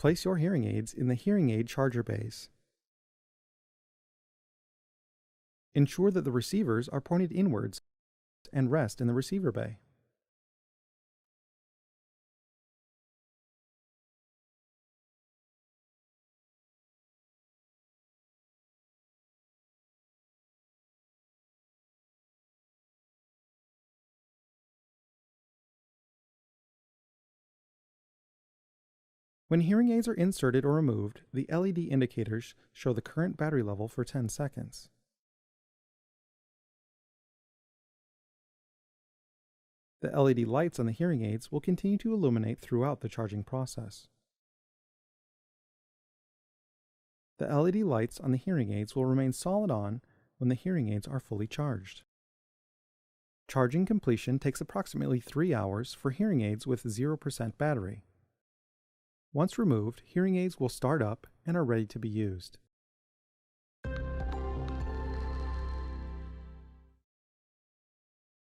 Place your hearing aids in the hearing aid charger bays. Ensure that the receivers are pointed inwards and rest in the receiver bay. When hearing aids are inserted or removed, the LED indicators show the current battery level for 10 seconds. The LED lights on the hearing aids will continue to illuminate throughout the charging process. The LED lights on the hearing aids will remain solid on when the hearing aids are fully charged. Charging completion takes approximately 3 hours for hearing aids with 0% battery. Once removed, hearing aids will start up and are ready to be used.